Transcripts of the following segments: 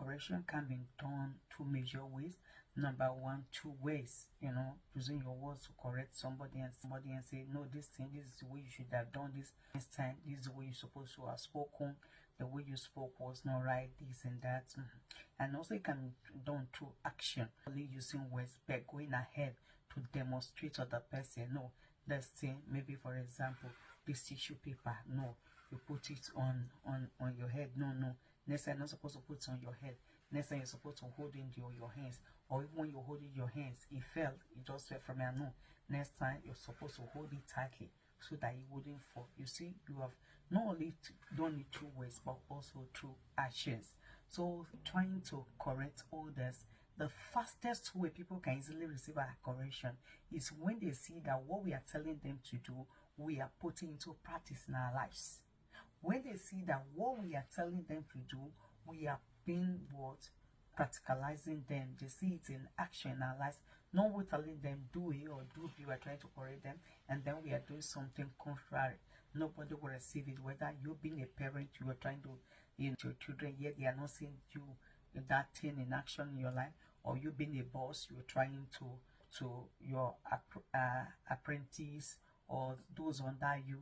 correction can be done two major ways. Number one, two ways, using your words to correct somebody and say, no, this thing, this is the way you should have done this time, this is the way you're supposed to have spoken, the way you spoke was not right, this and that. And also it can be done through action, only using words, but going ahead to demonstrate to the person, no, this thing, maybe for example, this tissue paper, no, you put it on your head, no, next time you're not supposed to put it on your head, next time you're supposed to hold it in your hands, or even when you're holding your hands, it fell, it just fell from your no, next time you're supposed to hold it tightly so that it wouldn't fall. You see, you have not only done it through words but also through actions. So trying to correct others, the fastest way people can easily receive our correction is when they see that what we are telling them to do, we are putting into practice in our lives. When they see that what we are telling them to do, we are being what? Practicalizing them. They see it in action in our lives. Not we're telling them do A or do B, we are trying to correct them, and then we are doing something contrary. Nobody will receive it. Whether you being a parent, you are trying to your children, yet they are not seeing you that thing in action in your life, or you being a boss, you're trying to your apprentice or those under you,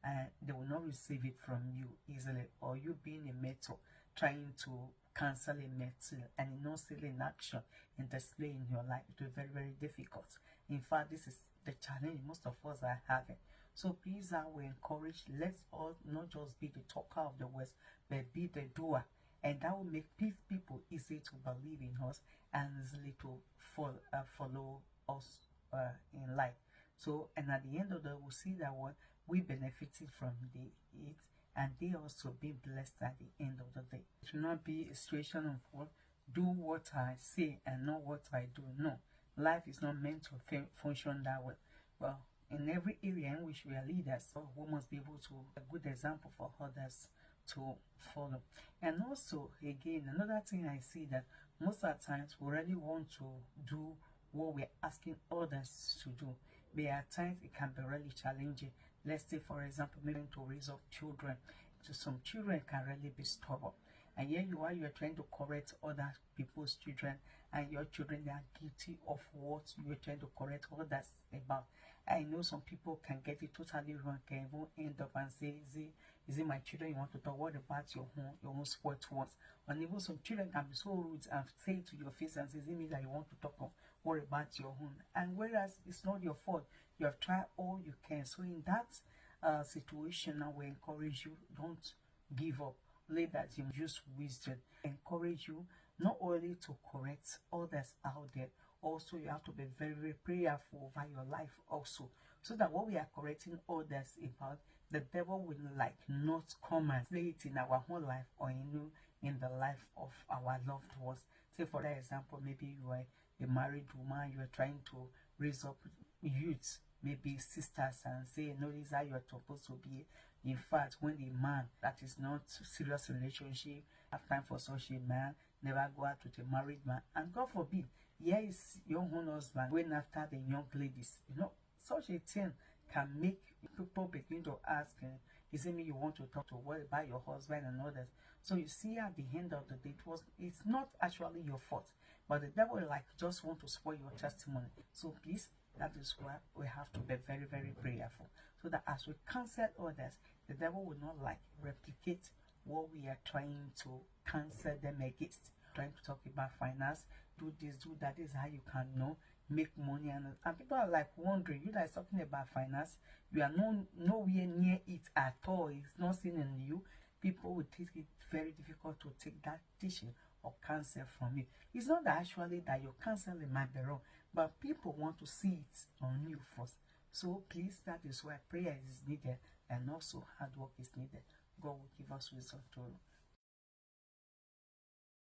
and they will not receive it from you easily. Or you being a mentor, trying to cancel a mentor and not still in action and display in your life, it will be very, very difficult. In fact, this is the challenge most of us are having. So please, I will encourage, let's all not just be the talker of the words, but be the doer. And that will make people easy to believe in us and easily to follow us in life. So, and at the end of the day, we'll see that what we benefited from it, and they also be blessed at the end of the day. It will not be a situation of what do what I say and not what I do. No, life is not meant to function that way. Well, in every area in which we are leaders, so we must be able to be a good example for others to follow. And also, again, another thing I see that most of the times we really want to do what we're asking others to do, but at times it can be really challenging. Let's say, for example, maybe to raise up children. So some children can really be stubborn, and here you are trying to correct other people's children, and your children, they are guilty of what you're trying to correct others about. I know some people can get it totally wrong, can even end up and say, is it my children you want to talk? What about your own spoiled ones? And even some children can be so rude and say to your face and say, is it me that you want to talk on? What about your own? And whereas it's not your fault, you have tried all you can. So in that situation, I will encourage you, don't give up. Let that you use wisdom. Encourage you not only to correct others out there, also you have to be very, very prayerful over your life also, so that what we are correcting others about, the devil will not come and play it in our whole life or in the life of our loved ones. Say for example, maybe you are a married woman, you are trying to raise up youths, maybe sisters, and say, no, this is how you are supposed to be. In fact, when the man that is not serious relationship have time for such a man, never go out with a married man, and God forbid, here is your own husband going after the young ladies. Such a thing can make people begin to ask, is it me you want to talk to? What about your husband and others? So you see, at the end of the day, it's not actually your fault, but the devil just want to spoil your testimony. So please, that is why we have to be very, very prayerful, so that as we cancel others, the devil will not replicate what we are trying to cancel them against. Trying to talk about finance, do this, do that. This is how you can make money, and people are wondering, you guys talking about finance, you are nowhere near it at all. It's not seen in you. People will take it very difficult to take that teaching or counsel from you. It's not that actually that your counseling might be wrong, but people want to see it on you first. So please, that is why prayer is needed, and also hard work is needed. God will give us wisdom to